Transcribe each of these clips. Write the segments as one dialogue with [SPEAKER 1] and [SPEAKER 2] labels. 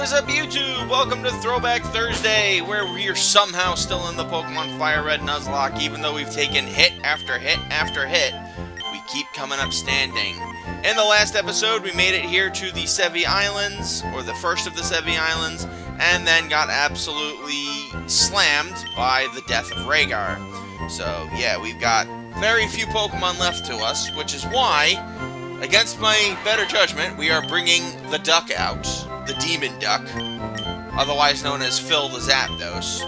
[SPEAKER 1] is up, YouTube? Welcome to Throwback Thursday, where we are somehow still in the Pokemon FireRed Nuzlocke, even though we've taken hit after hit after hit. We keep coming up standing. In the last episode, we made it here to the Sevi Islands, or the first of the Sevi Islands, and then got absolutely slammed by the death of Rhaegar. So, yeah, we've got very few Pokemon left to us, which is why, against my better judgment, we are bringing the duck out. The demon duck, otherwise known as Phil the Zapdos,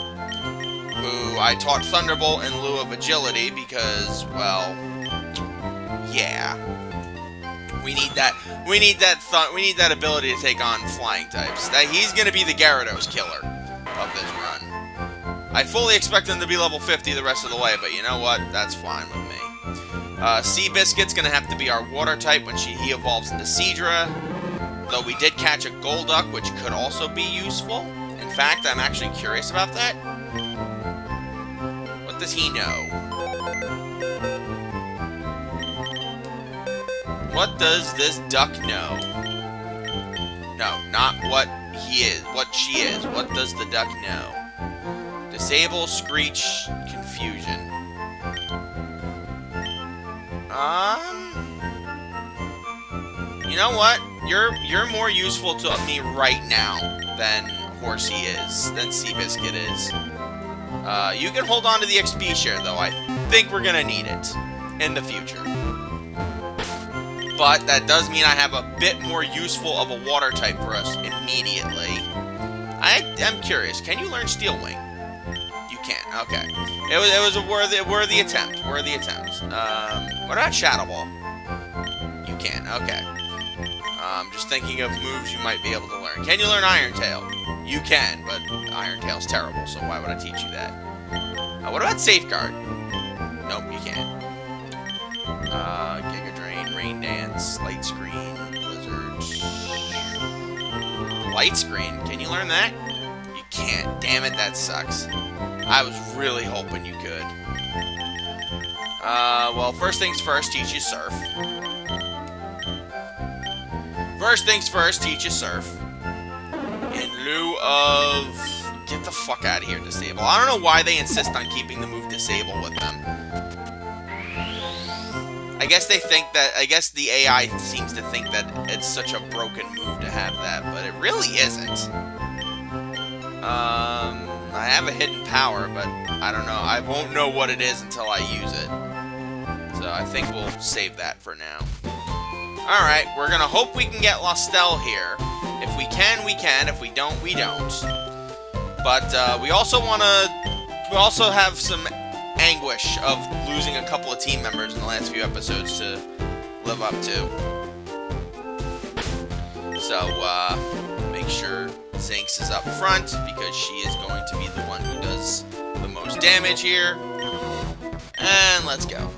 [SPEAKER 1] who I taught Thunderbolt in lieu of agility because, well, yeah, we need that ability to take on flying types. He's gonna be the Gyarados killer of this run. I fully expect him to be level 50 the rest of the way, but you know what? That's fine with me. Seabiscuit's gonna have to be our water type when he evolves into Seadra. Though we did catch a Golduck, which could also be useful. In fact, I'm actually curious about that. What does he know? What does this duck know? No, not what he is. What she is. What does the duck know? Disable, Screech, Confusion. You know what? You're more useful to me right now than Horsey is, than Seabiscuit is. You can hold on to the XP share, though. I think we're gonna need it in the future. But that does mean I have a bit more useful of a water type for us immediately. I am curious. Can you learn Steel Wing? You can. Okay. It was a worthy attempt. Worthy attempt. What about Shadow Ball? You can. Okay. Just thinking of moves you might be able to learn. Can you learn Iron Tail? You can, but Iron Tail's terrible, so why would I teach you that? What about Safeguard? Nope, you can't. Giga Drain, Rain Dance, Light Screen, Blizzard. Light Screen? Can you learn that? You can't. Damn it, that sucks. I was really hoping you could. Well, first things first, teach you Surf. First things first, teach you Surf. In lieu of... Get the fuck out of here, Disable. I don't know why they insist on keeping the move Disable with them. I guess they think that... I guess the AI seems to think that it's such a broken move to have that, but it really isn't. I have a hidden power, but I don't know. I won't know what it is until I use it. So I think we'll save that for now. Alright, we're gonna hope we can get Lostel here. If we can, we can. If we don't, we don't. But we also have some anguish of losing a couple of team members in the last few episodes to live up to. So, make sure Zinx is up front, because she is going to be the one who does the most damage here. And let's go.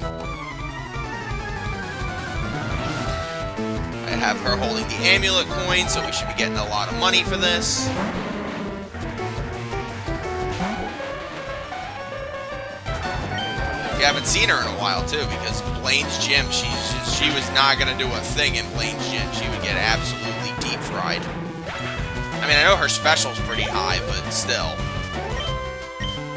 [SPEAKER 1] I have her holding the amulet coin, so we should be getting a lot of money for this. We haven't seen her in a while, too, because Blaine's gym, she was not going to do a thing in Blaine's gym. She would get absolutely deep fried. I mean, I know her special's pretty high, but still.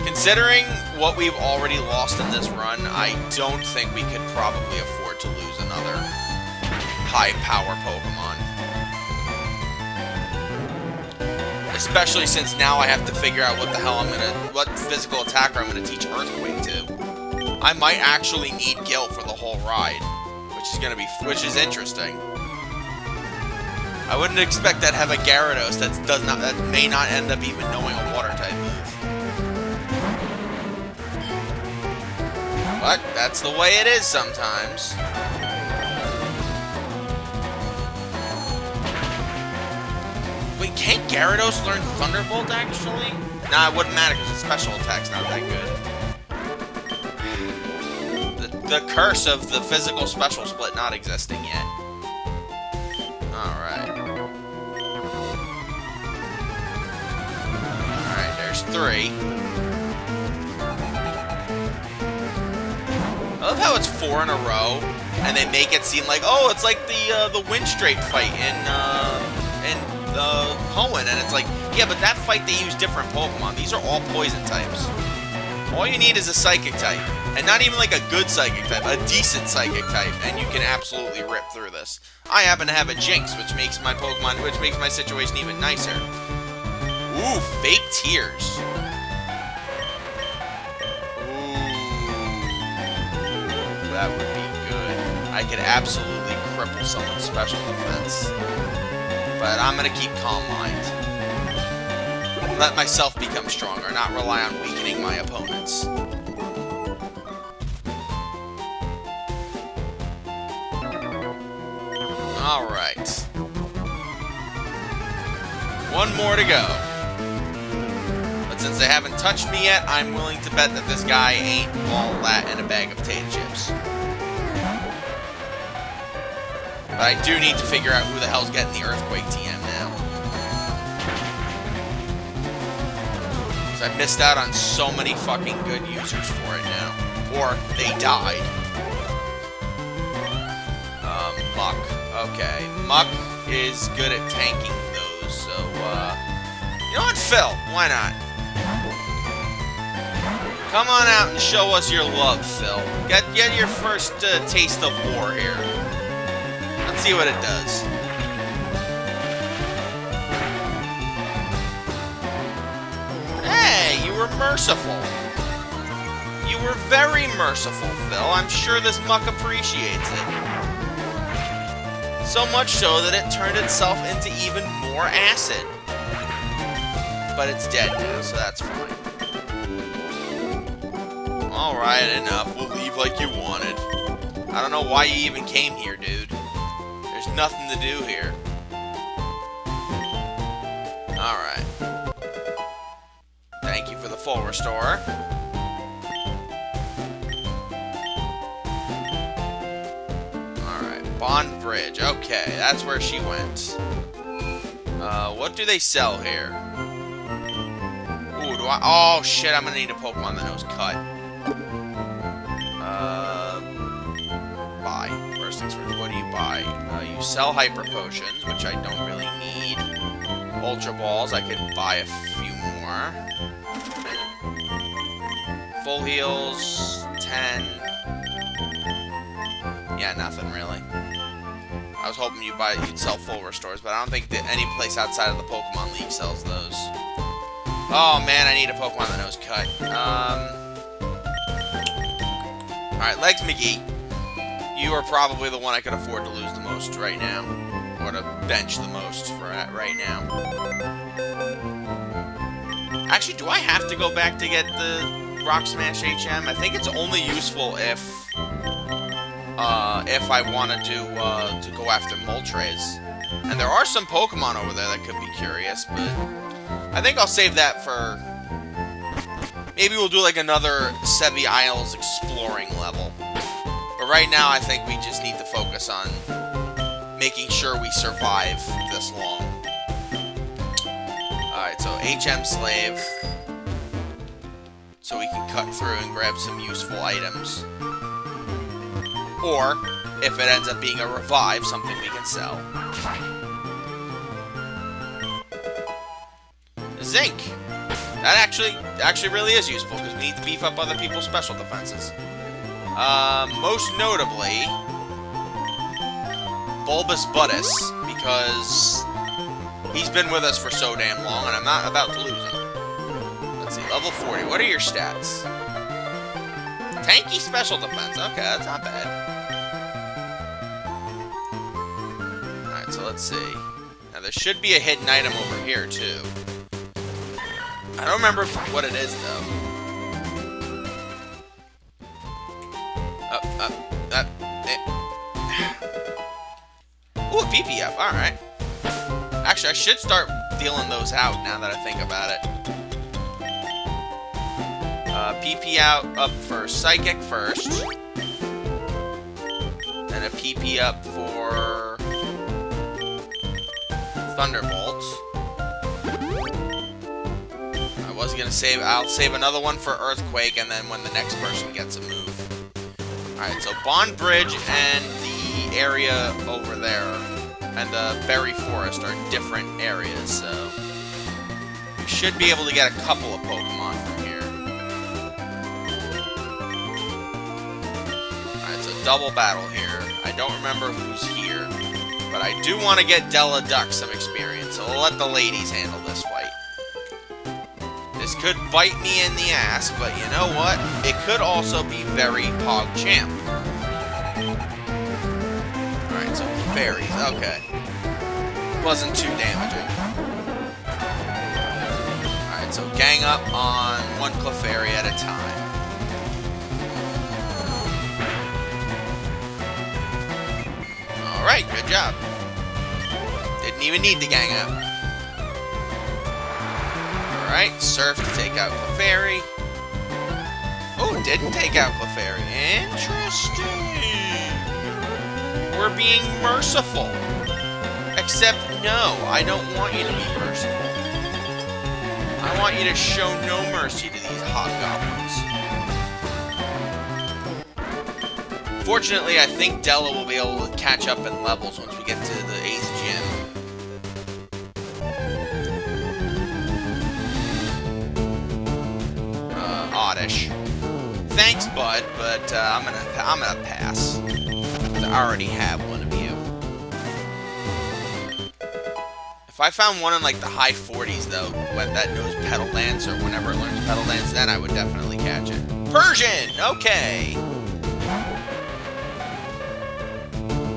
[SPEAKER 1] Considering what we've already lost in this run, I don't think we could probably afford to lose another high-power Pokemon. Especially since now I have to figure out what the hell what physical attacker I'm gonna teach Earthquake to. I might actually need Gil for the whole ride, which is interesting. I wouldn't expect that to have a Gyarados that may not end up even knowing a water type move. But that's the way it is sometimes. Wait, can't Gyarados learn Thunderbolt, actually? Nah, it wouldn't matter because its special attack's not that good. The curse of the physical special split not existing yet. Alright. Alright, there's 3. I love how it's 4 in a row, and they make it seem like, oh, it's like the Windstreak fight in Hoenn, and it's like, yeah, but that fight they use different Pokemon. These are all poison types. All you need is a Psychic type. And not even like a good Psychic type, a decent Psychic type, and you can absolutely rip through this. I happen to have a Jinx, which makes my situation even nicer. Ooh, fake tears. That would be good. I could absolutely cripple someone's special defense. But I'm going to keep calm mind. Let myself become stronger, not rely on weakening my opponents. Alright. One more to go. But since they haven't touched me yet, I'm willing to bet that this guy ain't all that in a bag of potato chips. But I do need to figure out who the hell's getting the Earthquake TM now. Because I missed out on so many fucking good users for it now. Or they died. Muck. Okay. Muck is good at tanking those, so, you know what, Phil? Why not? Come on out and show us your love, Phil. Get your first taste of war here. Let's see what it does. Hey, you were merciful. You were very merciful, Phil. I'm sure this Muck appreciates it. So much so that it turned itself into even more acid. But it's dead now, so that's fine. Alright, enough. We'll leave like you wanted. I don't know why you even came here, dude. There's nothing to do here. Alright. Thank you for the full restore. Bond Bridge. Okay, that's where she went. What do they sell here? Ooh, oh, shit, I'm gonna need a Pokemon that knows Cut. Buy. First things first, what do you buy? You sell Hyper Potions, which I don't really need. Ultra Balls, I could buy a few more. Full Heals, 10. Yeah, nothing really. I was hoping you'd sell full restores, but I don't think that any place outside of the Pokemon League sells those. Oh man, I need a Pokemon that knows Cut. Alright, Legs McGee. You are probably the one I could afford to lose the most right now. Or to bench the most for right now. Actually, do I have to go back to get the Rock Smash HM? I think it's only useful if I wanted to go after Moltres. And there are some Pokemon over there that could be curious, but I think I'll save that for... Maybe we'll do like another Sevi Isles exploring level. But right now I think we just need to focus on making sure we survive this long. Alright, so HM Slave. So we can cut through and grab some useful items. Or, if it ends up being a revive, something we can sell. Zinc! That actually really is useful, because we need to beef up other people's special defenses. Most notably, Bulbous Buttus, because he's been with us for so damn long, and I'm not about to lose him. Let's see, level 40. What are your stats? Tanky special defense. Okay, that's not bad. Alright, so let's see. Now, there should be a hidden item over here, too. I don't remember what it is, though. Ooh, a PP up. Alright. Actually, I should start dealing those out now that I think about it. PP up for Psychic first. And a PP up for Thunderbolt. I was gonna save, I'll save another one for Earthquake, and then when the next person gets a move. Alright, so Bond Bridge and the area over there and the berry forest are different areas, so we should be able to get a couple of Pokemon from here. Alright, so double battle here. I don't remember who's here, but I do want to get Della Duck some experience, so we'll let the ladies handle this fight. This could bite me in the ass, but you know what? It could also be very PogChamp. Alright, so fairies, okay. Wasn't too damaging. Alright, so gang up on one Clefairy at a time. Alright, good job. Didn't even need to gang up. Alright, Surf to take out Clefairy. Oh, didn't take out Clefairy. Interesting. We're being merciful. Except, no, I don't want you to be merciful. I want you to show no mercy to these hobgoblins. Fortunately, I think Della will be able to catch up in levels once we get to the 8th gym. Oddish. Thanks, bud, but I'm gonna pass. I already have one of you. If I found one in like the high 40s though, when that knows Petal Dance or whenever it learns Petal Dance, then I would definitely catch it. Persian! Okay!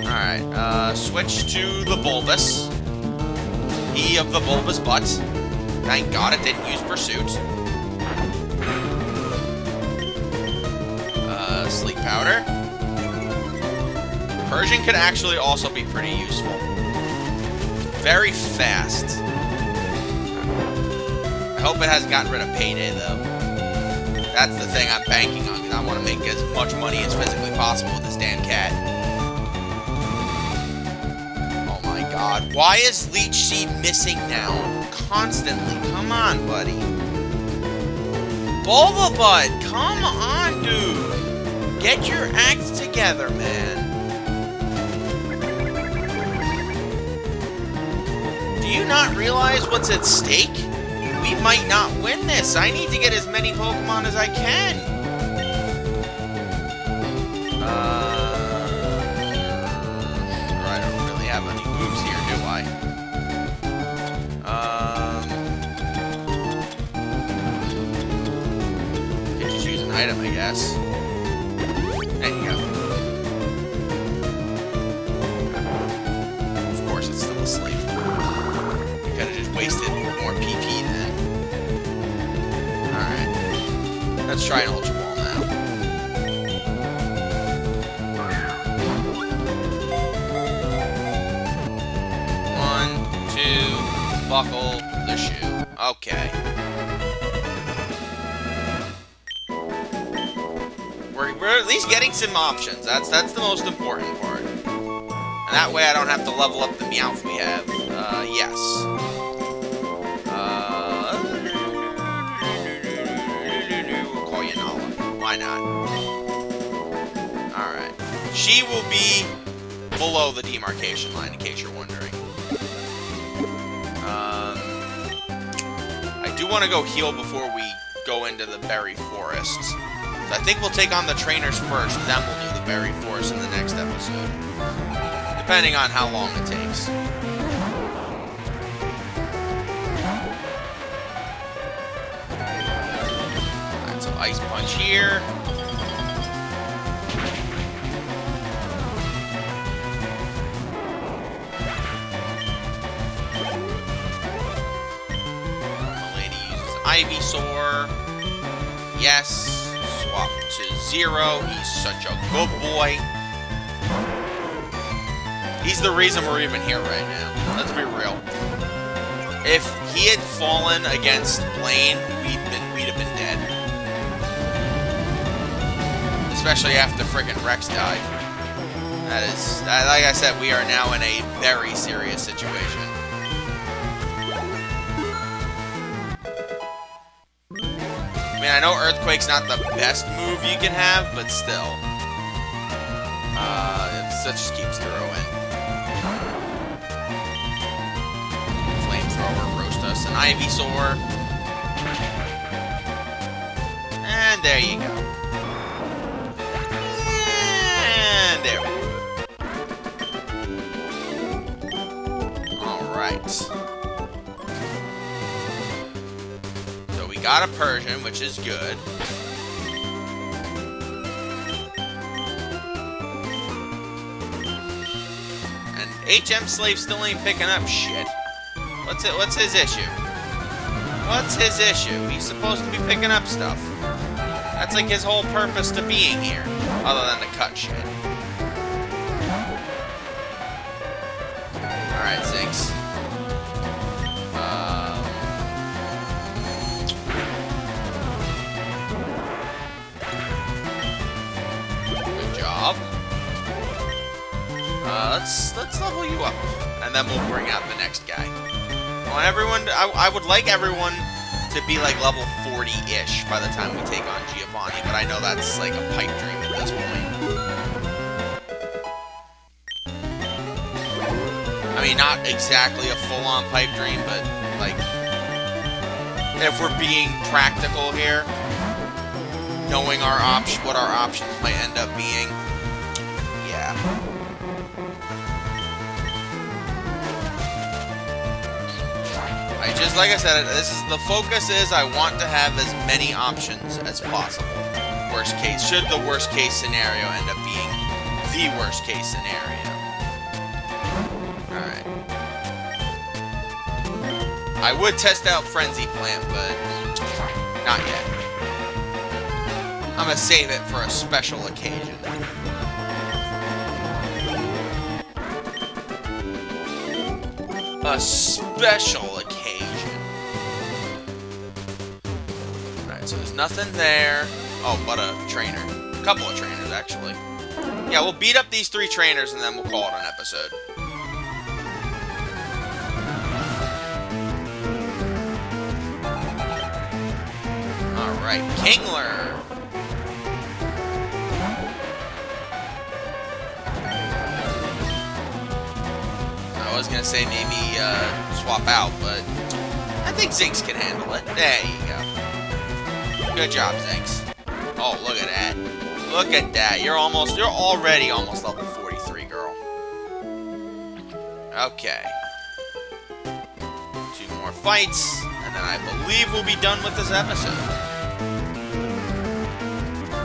[SPEAKER 1] Alright, switch to the Bulbous. E of the Bulbous butt. Thank God it didn't use Pursuit. Sleep Powder. Persian could actually also be pretty useful. Very fast. I hope it hasn't gotten rid of Payday, though. That's the thing I'm banking on, because I want to make as much money as physically possible with this damn cat. Oh my god. Why is Leech Seed missing now? Constantly. Come on, buddy. Bulbabud, come on, dude. Get your act together, man. Do you not realize what's at stake? We might not win this. I need to get as many Pokemon as I can. I don't really have any moves here, do I? Could just use an item, I guess. There you go. Of course, it's still asleep. You could have just wasted more PP then. Alright. Let's try an Ultra Ball now. One, two, buckle the shoe. Okay. We're at least getting some options. That's the most important part. And that way I don't have to level up the Meowth we have. Yes. We'll call you Nala. Why not? Alright. She will be below the demarcation line, in case you're wondering. I do want to go heal before we go into the berry forest. So I think we'll take on the trainers first, then we'll do the berry forest in the next episode. Depending on how long it takes. Alright, so Ice Punch here. The lady uses Ivysaur. Yes. Swap to Zero. He's such a good boy. He's the reason we're even here right now. Let's be real. If he had fallen against Blaine, we'd have been dead. Especially after frickin' Rex died. That is, like I said, we are now in a very serious situation. I mean, I know Earthquake's not the best move you can have, but still. It just keeps throwing. us an Ivysaur. And there you go. And there we go. Alright. So we got a Persian, which is good. And HM Slave still ain't picking up shit. What's his issue? What's his issue? He's supposed to be picking up stuff. That's like his whole purpose to being here, other than to cut shit. Alright, Zinx. Good job. Let's level you up, and then we'll bring out the next guy. I want everyone. I would like everyone to be like level 40-ish by the time we take on Giovanni, but I know that's like a pipe dream at this point. I mean, not exactly a full-on pipe dream, but like, if we're being practical here, knowing what our options might end up being, yeah. Like I said, the focus is I want to have as many options as possible. Worst case, should the worst case scenario end up being the worst case scenario. Alright. I would test out Frenzy Plant, but not yet. I'm gonna save it for a special occasion. A special occasion. So there's nothing there. Oh, but a trainer. A couple of trainers, actually. Yeah, we'll beat up these 3 trainers and then we'll call it an episode. Alright, Kingler. I was gonna say maybe swap out, but I think Zinx can handle it. There you go. Good job, Zinx. Oh, look at that. Look at that. You're already almost level 43, girl. Okay. 2 more fights, and then I believe we'll be done with this episode.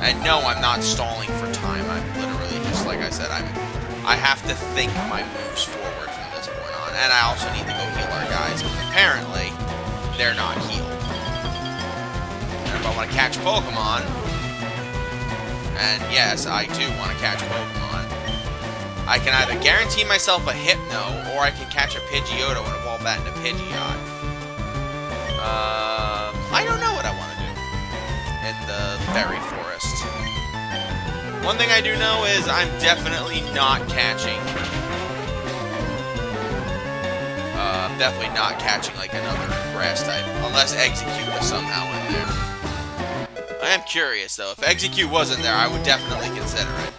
[SPEAKER 1] And no, I'm not stalling for time. I'm literally just, like I said, I have to think my moves forward from this point on. And I also need to go heal our guys, because apparently they're not healed. If I want to catch Pokemon, and yes, I do want to catch Pokemon, I can either guarantee myself a Hypno, or I can catch a Pidgeotto and evolve that into Pidgeot. I don't know what I want to do in the Berry Forest. One thing I do know is I'm definitely not catching like another grass type, unless Execute was somehow in there. I am curious, though. If Execute wasn't there, I would definitely consider it.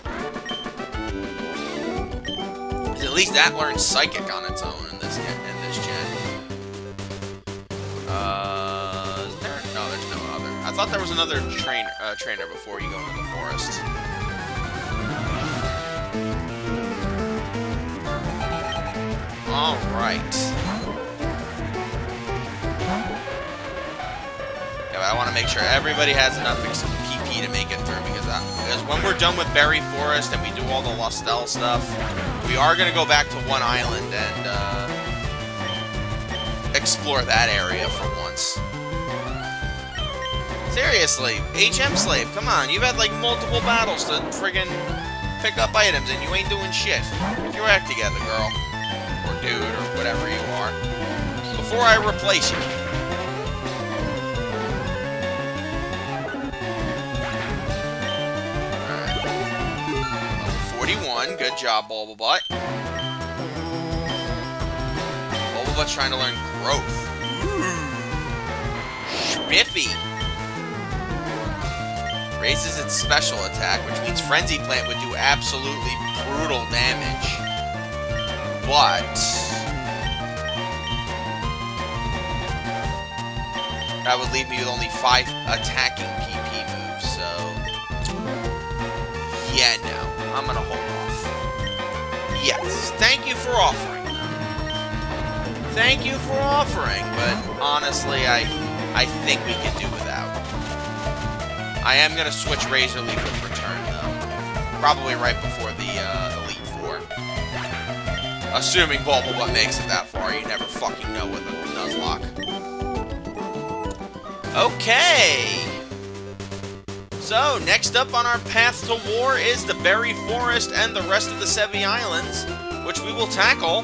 [SPEAKER 1] At least that learns Psychic on its own in this gen. Is there? No, there's no other. I thought there was another trainer before you go into the forest. All right. I want to make sure everybody has enough PP to make it through, because when we're done with Berry Forest and we do all the Lustel stuff, we are going to go back to one island and explore that area for once. Seriously, HM Slave, come on, you've had like multiple battles to friggin' pick up items and you ain't doing shit. Get your act together, girl. Or dude, or whatever you are. Before I replace you. Good job, Bubblebutt. Bubblebutt's trying to learn Growth. Spiffy. Raises its special attack, which means Frenzy Plant would do absolutely brutal damage. But that would leave me with only 5 attacking PP moves, so... yeah, no. I'm gonna hold off. Yes, thank you for offering. Thank you for offering, but honestly, I think we can do without. I am gonna switch Razor Leaf with Return, though. Probably right before the Elite Four. Assuming Bulbabutt makes it that far, you never fucking know with a Nuzlocke. Okay! So, next up on our path to war is the Berry Forest and the rest of the Sevi Islands, which we will tackle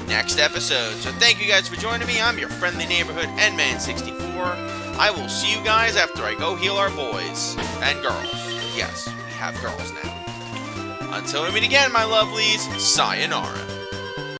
[SPEAKER 1] next episode. So thank you guys for joining me. I'm your friendly neighborhood NMan64. I will see you guys after I go heal our boys and girls. Yes, we have girls now. Until we meet again, my lovelies, sayonara.